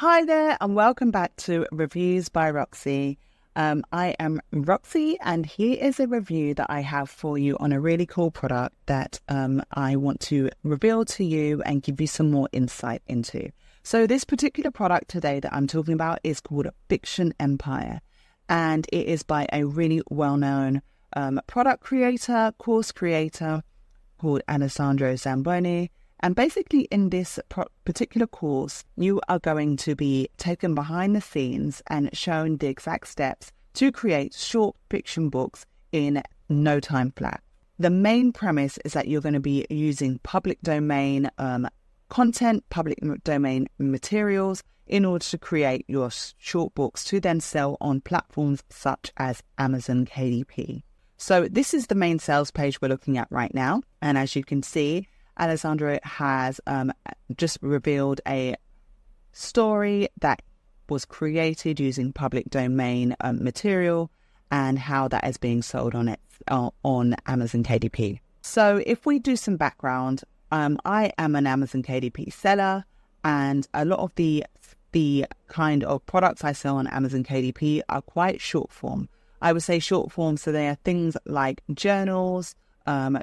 Hi there and welcome back to Reviews by Roxy. I am Roxy and here is a review that I have for you on a really cool product that I want to reveal to you and give you some more insight into. So this particular product today that I'm talking about is called Fiction Empire, and it is by a really well-known product creator, course creator called Alessandro Zamboni. And basically in this particular course, you are going to be taken behind the scenes and shown the exact steps to create short fiction books in no time flat. The main premise is that you're going to be using public domain content, public domain materials in order to create your short books to then sell on platforms such as Amazon KDP. So this is the main sales page we're looking at right now. And as you can see, Alessandro has just revealed a story that was created using public domain material and how that is being sold on Amazon KDP. So if we do some background, I am an Amazon KDP seller, and a lot of the kind of products I sell on Amazon KDP are quite short form. I would say short form, so they are things like journals,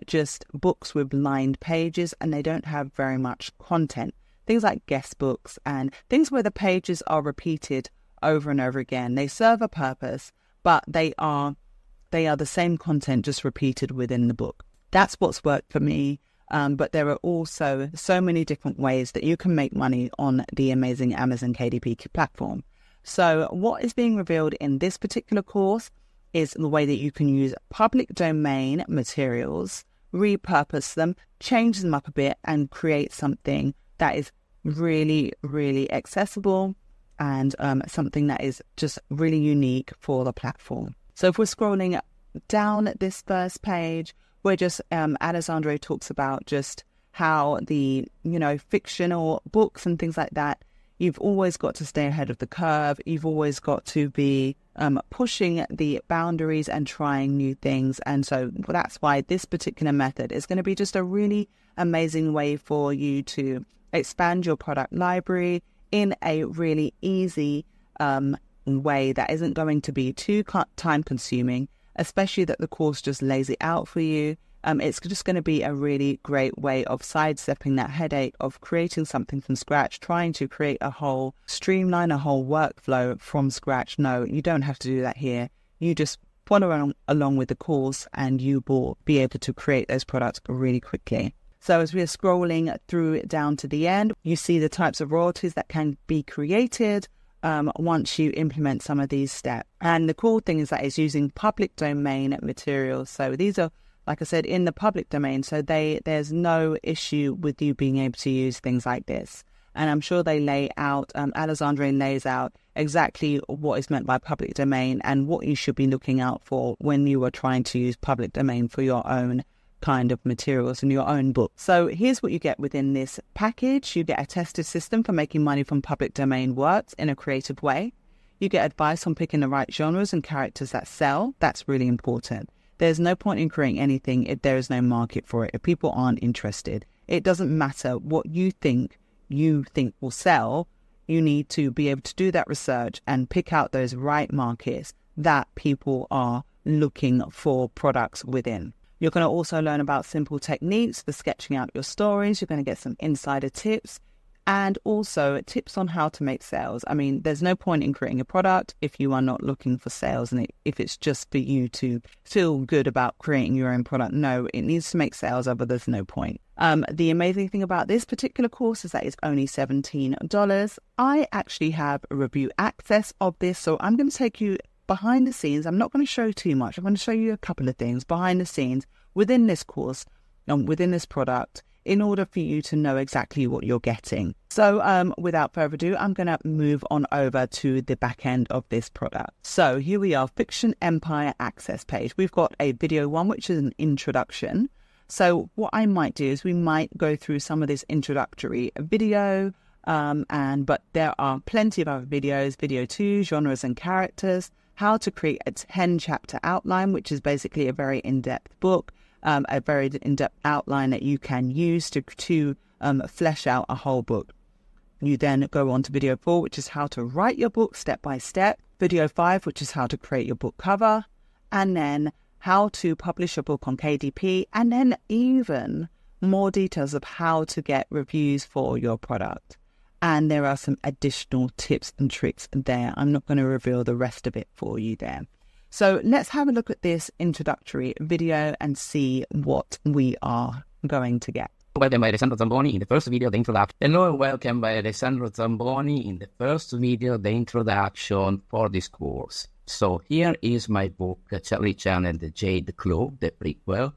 just books with lined pages, and they don't have very much content. Things like guest books and things where the pages are repeated over and over again. They serve a purpose, but they are the same content just repeated within the book. That's what's worked for me. But there are also so many different ways that you can make money on the amazing Amazon KDP platform. So what is being revealed in this particular course is the way that you can use public domain materials, repurpose them, change them up a bit, and create something that is really, really accessible and something that is just really unique for the platform. So if we're scrolling down this first page, we're just, Alessandro talks about just how the, fictional books and things like that, you've always got to stay ahead of the curve. You've always got to be pushing the boundaries and trying new things. And so that's why this particular method is going to be just a really amazing way for you to expand your product library in a really easy way that isn't going to be too time consuming, especially that the course just lays it out for you. It's just going to be a really great way of sidestepping that headache of creating something from scratch, trying to create streamline a whole workflow from scratch. No, you don't have to do that here. You just follow along with the course and you will be able to create those products really quickly. So as we are scrolling through down to the end, you see the types of royalties that can be created once you implement some of these steps. And the cool thing is that it's using public domain materials. So these are, like I said, in the public domain, so there's no issue with you being able to use things like this. And I'm sure they lay out, Alessandro lays out exactly what is meant by public domain and what you should be looking out for when you are trying to use public domain for your own kind of materials in your own book. So here's what you get within this package. You get a tested system for making money from public domain works in a creative way. You get advice on picking the right genres and characters that sell. That's really important. There's no point in creating anything if there is no market for it, if people aren't interested. It doesn't matter what you think will sell. You need to be able to do that research and pick out those right markets that people are looking for products within. You're going to also learn about simple techniques for sketching out your stories. You're going to get some insider tips and also tips on how to make sales. I mean, there's no point in creating a product if you are not looking for sales and if it's just for you to feel good about creating your own product. No, it needs to make sales, otherwise there's no point. The amazing thing about this particular course is that it's only $17. I actually have a review access of this, so I'm going to take you behind the scenes. I'm not going to show too much. I'm going to show you a couple of things behind the scenes within this course, within this product, in order for you to know exactly what you're getting. So without further ado, I'm going to move on over to the back end of this product. So here we are, Fiction Empire access page. We've got a video one, which is an introduction. So what I might do is we might go through some of this introductory video, but there are plenty of other videos, video 2, genres and characters, how to create a 10-chapter outline, which is basically a very in-depth book, a very in-depth outline that you can use to flesh out a whole book. You then go on to video 4, which is how to write your book step by step. Video 5, which is how to create your book cover. And then how to publish a book on KDP. And then even more details of how to get reviews for your product. And there are some additional tips and tricks there. I'm not going to reveal the rest of it for you there. So let's have a look at this introductory video and see what we are going to get. Welcome by Alessandro Zamboni in the first video, the introduction. Hello and welcome by Alessandro Zamboni in the first video, the introduction for this course. So here is my book, Charlie Chan and the Jade Clue, the prequel.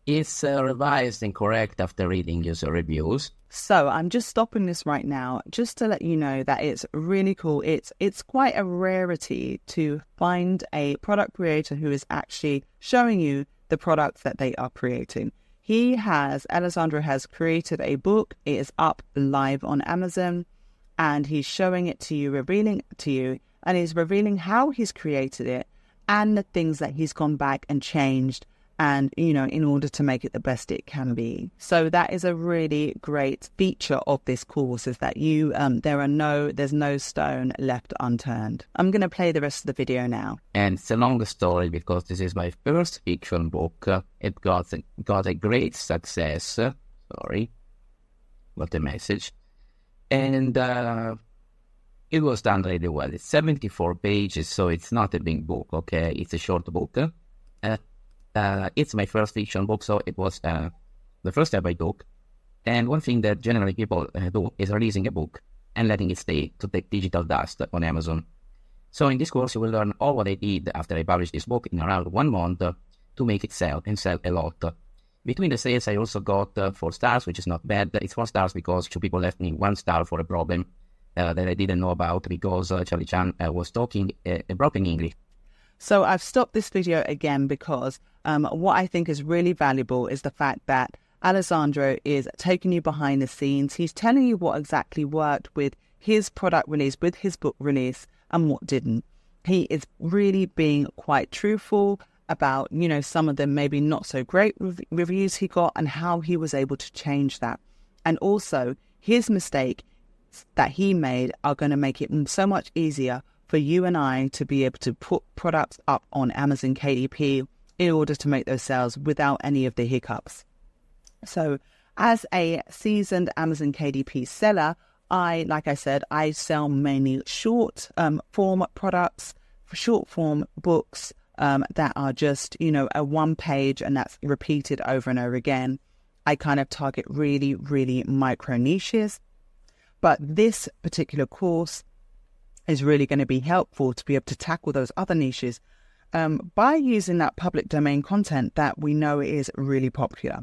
It's revised and correct after reading user reviews. So I'm just stopping this right now just to let you know that it's really cool. It's quite a rarity to find a product creator who is actually showing you the products that they are creating. Alessandro has created a book. It is up live on Amazon and he's showing it to you, revealing it to you, and he's revealing how he's created it and the things that he's gone back and changed and, in order to make it the best it can be. So that is a really great feature of this course, is that there's no stone left unturned. I'm going to play the rest of the video now. And it's a long story because this is my first fiction book. It got a great success. Sorry, what a message. And it was done really well. It's 74 pages, so it's not a big book, okay? It's a short book. It's my first fiction book, so it was the first step I took. And one thing that generally people do is releasing a book and letting it stay to take digital dust on Amazon. So in this course, you will learn all what I did after I published this book in around 1 month to make it sell and sell a lot. Between the sales, I also got 4 stars, which is not bad. It's 4 stars because 2 people left me 1 star for a problem that I didn't know about because Charlie Chan was talking a broken English. So I've stopped this video again because what I think is really valuable is the fact that Alessandro is taking you behind the scenes. He's telling you what exactly worked with his product release, with his book release, and what didn't. He is really being quite truthful about, some of the maybe not so great reviews he got and how he was able to change that. And also his mistake that he made are going to make it so much easier for you and I to be able to put products up on Amazon KDP in order to make those sales without any of the hiccups. So as a seasoned Amazon KDP seller, like I said, I sell mainly short form products, short form books that are just, a 1 page and that's repeated over and over again. I kind of target really, really micro niches. But this particular course is really going to be helpful to be able to tackle those other niches by using that public domain content that we know is really popular.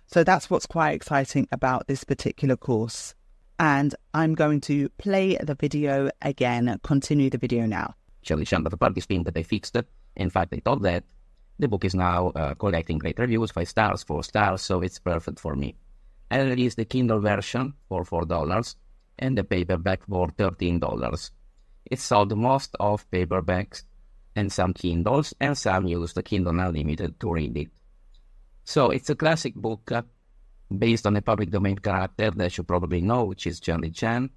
So that's what's quite exciting about this particular course. And I'm going to play the video again, continue the video now. Charlie Chan, but the part is being that I fixed it. In fact, I thought that the book is now collecting great reviews, 5 stars, 4 stars, so it's perfect for me. I released the Kindle version for $4 and the paperback for $13. It sold most of paperbacks and some Kindles, and some used the Kindle Unlimited to read it. So it's a classic book based on a public domain character that you probably know, which is Charlie Chan.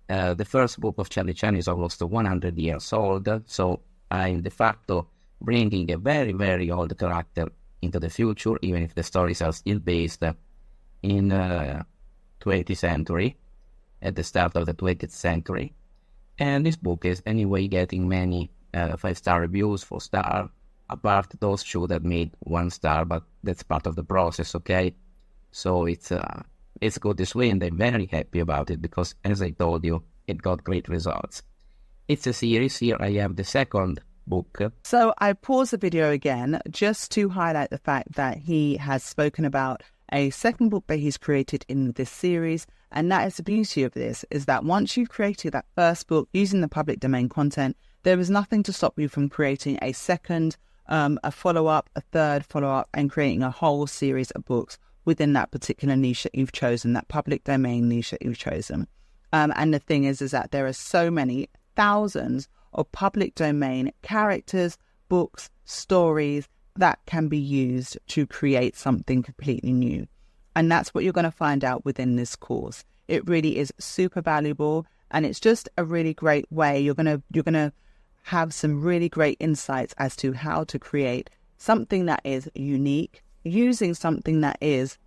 The first book of Charlie Chan is almost 100 years old, so I'm de facto bringing a very, very old character into the future, even if the stories are still based in 20th century, at the start of the 20th century. And this book is anyway getting many 5-star reviews, 4-star, apart those two that made 1 star, but that's part of the process, okay? So it's good this way, and I'm very happy about it because, as I told you, it got great results. It's a series. Here I have the second book. So I paused the video again just to highlight the fact that he has spoken about a second book that he's created in this series. And that is the beauty of this, is that once you've created that first book using the public domain content, there is nothing to stop you from creating a second, a follow-up, a third follow-up, and creating a whole series of books within that particular niche that you've chosen, that public domain niche that you've chosen. And the thing is that there are so many thousands of public domain characters, books, stories that can be used to create something completely new. And that's what you're going to find out within this course. It really is super valuable, and it's just a really great way. You're gonna have some really great insights as to how to create something that is unique using something that is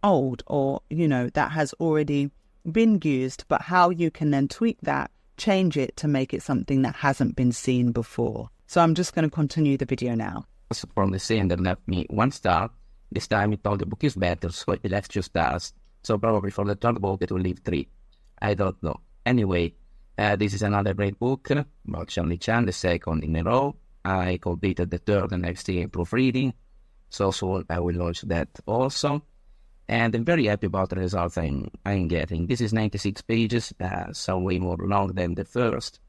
old, or that has already been used, but how you can then tweak that, change it to make it something that hasn't been seen before. So I'm just going to continue the video now. From the same that left me 1 star. This time it thought the book is better, so it left 2 stars. So probably for the third book it will leave 3. I don't know. Anyway, this is another great book about Charlie Chan, the second in a row. I completed the third and I'm still proofreading, so soon I will launch that also. And I'm very happy about the results I'm getting. This is 96 pages, some way more long than the first.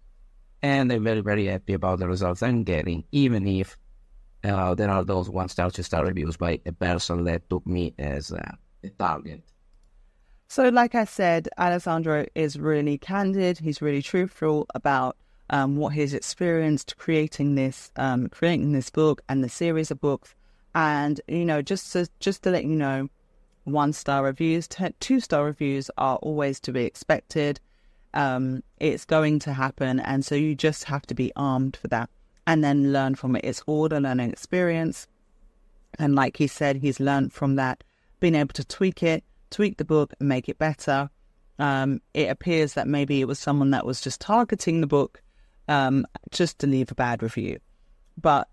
And I'm very, very happy about the results I'm getting, even if there are those 1-star, 2-star reviews by a person that took me as a target. So like I said, Alessandro is really candid. He's really truthful about what he's experienced creating this book and the series of books. And, just to let you know, 1-star reviews, 2-star reviews are always to be expected. It's going to happen. And so you just have to be armed for that and then learn from it. It's all a learning experience. And like he said, he's learned from that, being able to tweak the book and make it better. It appears that maybe it was someone that was just targeting the book just to leave a bad review. But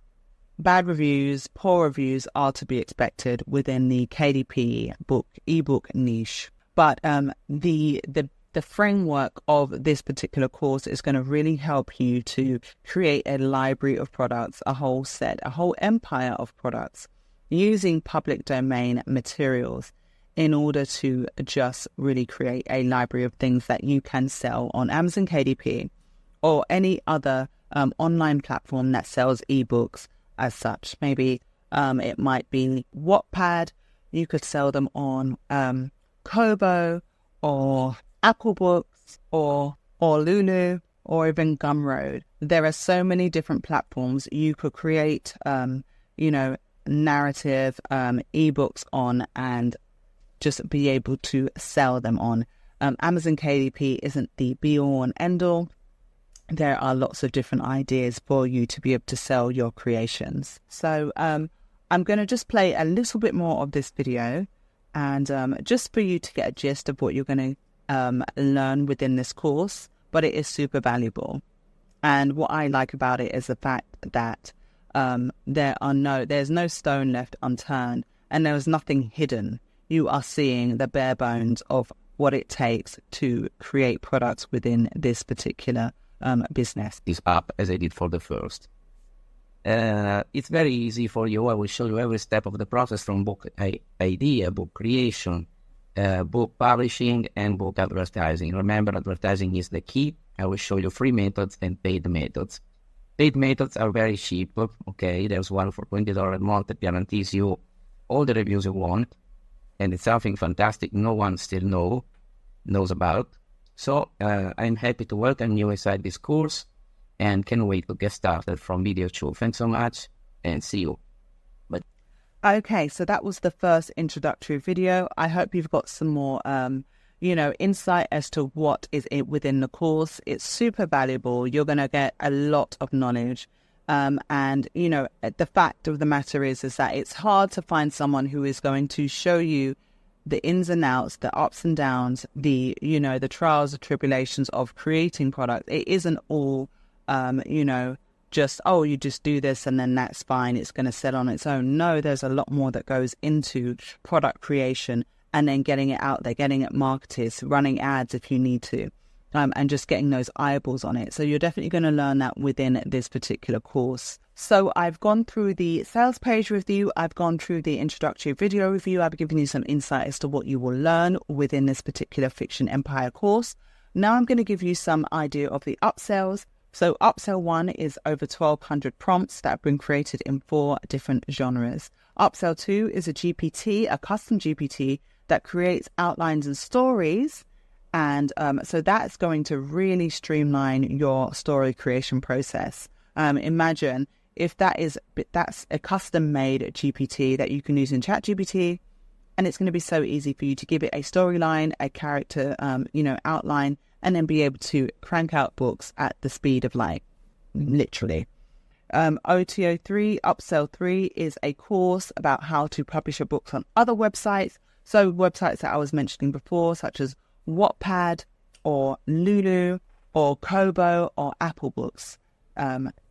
bad reviews, poor reviews are to be expected within the KDP ebook niche. But the framework of this particular course is going to really help you to create a library of products, a whole empire of products using public domain materials in order to just really create a library of things that you can sell on Amazon KDP or any other online platform that sells ebooks as such. Maybe it might be Wattpad. You could sell them on Kobo or Apple Books or Lulu or even Gumroad. There are so many different platforms you could create, narrative ebooks on and just be able to sell them on. Amazon KDP isn't the be-all and end-all. There are lots of different ideas for you to be able to sell your creations. So I'm going to just play a little bit more of this video and just for you to get a gist of what you're going to learn within this course, but it is super valuable. And what I like about it is the fact that there's no stone left unturned and there is nothing hidden. You are seeing the bare bones of what it takes to create products within this particular business. This up as I did for the first. It's very easy for you. I will show you every step of the process from book idea, book creation, book publishing, and book advertising. Remember, advertising is the key. I will show you free methods and paid methods. Paid methods are very cheap, okay? There's one for $20 a month that guarantees you all the reviews you want, and it's something fantastic no one still knows about. So I'm happy to welcome you inside this course and can't wait to get started from video 2. Thanks so much and see you. Okay, so that was the first introductory video. I hope you've got some more, insight as to what is it within the course. It's super valuable. You're going to get a lot of knowledge. And, the fact of the matter is that it's hard to find someone who is going to show you the ins and outs, the ups and downs, the trials and tribulations of creating product. It isn't all, just, you just do this and then that's fine. It's going to sell on its own. No, there's a lot more that goes into product creation and then getting it out there, getting it marketed, running ads if you need to, and just getting those eyeballs on it. So you're definitely going to learn that within this particular course. So I've gone through the sales page review. I've gone through the introductory video review. I've given you some insight as to what you will learn within this particular Fiction Empire course. Now I'm going to give you some idea of the upsells. So upsell 1 is over 1,200 prompts that have been created in 4 different genres. Upsell 2 is a GPT, a custom GPT that creates outlines and stories. And so that's going to really streamline your story creation process. Imagine if that's a custom-made GPT that you can use in ChatGPT And it's going to be so easy for you to give it a storyline, a character, outline, and then be able to crank out books at the speed of light, literally. OTO3, Upsell 3 is a course about how to publish your books on other websites. So websites that I was mentioning before, such as Wattpad or Lulu or Kobo or Apple Books,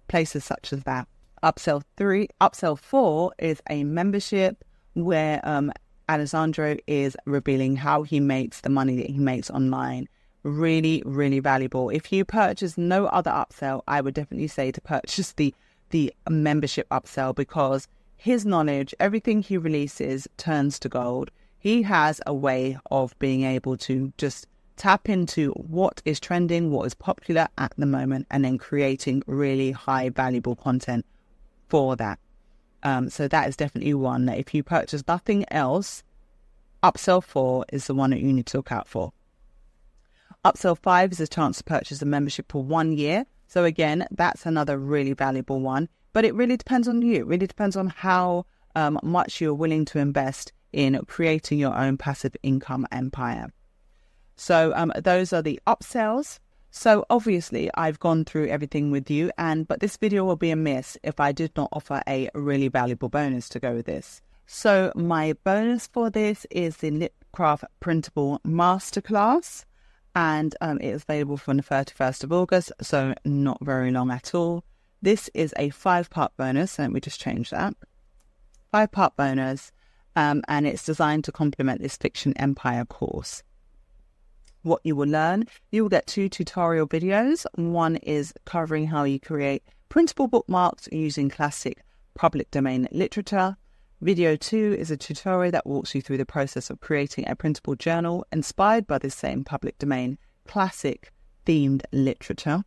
places such as that. Upsell 4 is a membership where Alessandro is revealing how he makes the money that he makes online. Really, really valuable. If you purchase no other upsell, I would definitely say to purchase the membership upsell, because his knowledge, everything he releases turns to gold. He has a way of being able to just tap into what is trending, what is popular at the moment, and then creating really high valuable content for that. So that is definitely one that if you purchase nothing else, Upsell 4 is the one that you need to look out for. Upsell 5 is a chance to purchase a membership for 1 year. So again, that's another really valuable one. But it really depends on you. It really depends on how much you're willing to invest in creating your own passive income empire. So those are the upsells. So obviously I've gone through everything with you, but this video will be a miss if I did not offer a really valuable bonus to go with this. So my bonus for this is the Litcraft Printable Masterclass, and it is available from the 31st of August, so not very long at all. This is a 5-part bonus, so let me just change that. 5-part bonus, and it's designed to complement this Fiction Empire course. What you will learn, you will get 2 tutorial videos. One is covering how you create printable bookmarks using classic public domain literature. Video 2 is a tutorial that walks you through the process of creating a printable journal inspired by the same public domain classic themed literature.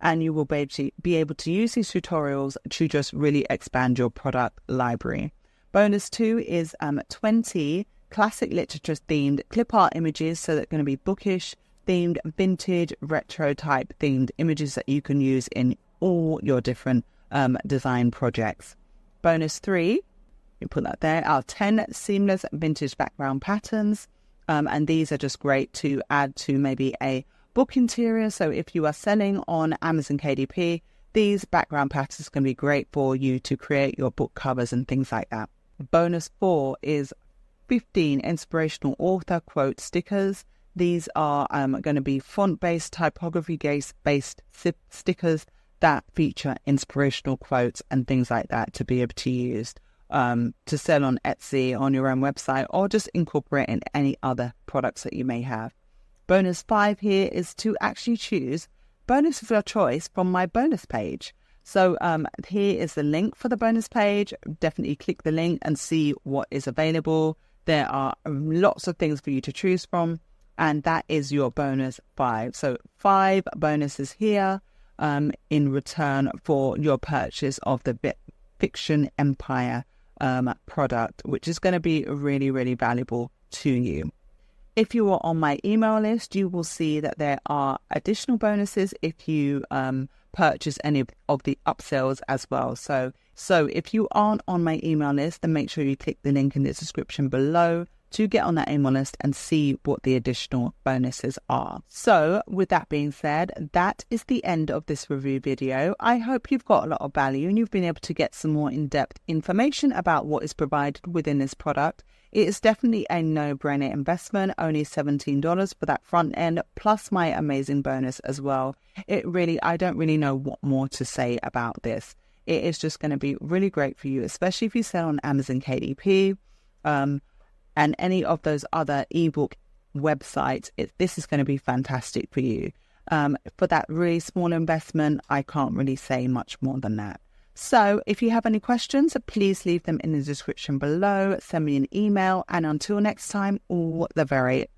And you will be able to use these tutorials to just really expand your product library. Bonus 2 is 20 classic literature themed clip art images, so they're going to be bookish themed, vintage, retro type themed images that you can use in all your different design projects. Bonus 3, you put that there, are 10 seamless vintage background patterns, and these are just great to add to maybe a book interior. So if you are selling on Amazon KDP, these background patterns can be great for you to create your book covers and things like that. Bonus 4 is 15 inspirational author quote stickers. These are going to be font-based, typography-based stickers that feature inspirational quotes and things like that to be able to use to sell on Etsy, on your own website, or just incorporate in any other products that you may have. Bonus 5 here is to actually choose bonus of your choice from my bonus page. So here is the link for the bonus page. Definitely click the link and see what is available. There are lots of things for you to choose from, and that is your bonus 5. So 5 bonuses here in return for your purchase of the Fiction Empire product, which is going to be really, really valuable to you. If you are on my email list, you will see that there are additional bonuses if you purchase any of the upsells as well. So if you aren't on my email list, then make sure you click the link in the description below to get on that email list and see what the additional bonuses are. So with that being said, that is the end of this review video. I hope you've got a lot of value and you've been able to get some more in-depth information about what is provided within this product. It is definitely a no-brainer investment, only $17 for that front end, plus my amazing bonus as well. I don't really know what more to say about this. It is just going to be really great for you, especially if you sell on Amazon KDP and any of those other ebook websites. This is going to be fantastic for you. For that really small investment, I can't really say much more than that. So if you have any questions, please leave them in the description below. Send me an email, and until next time, all the very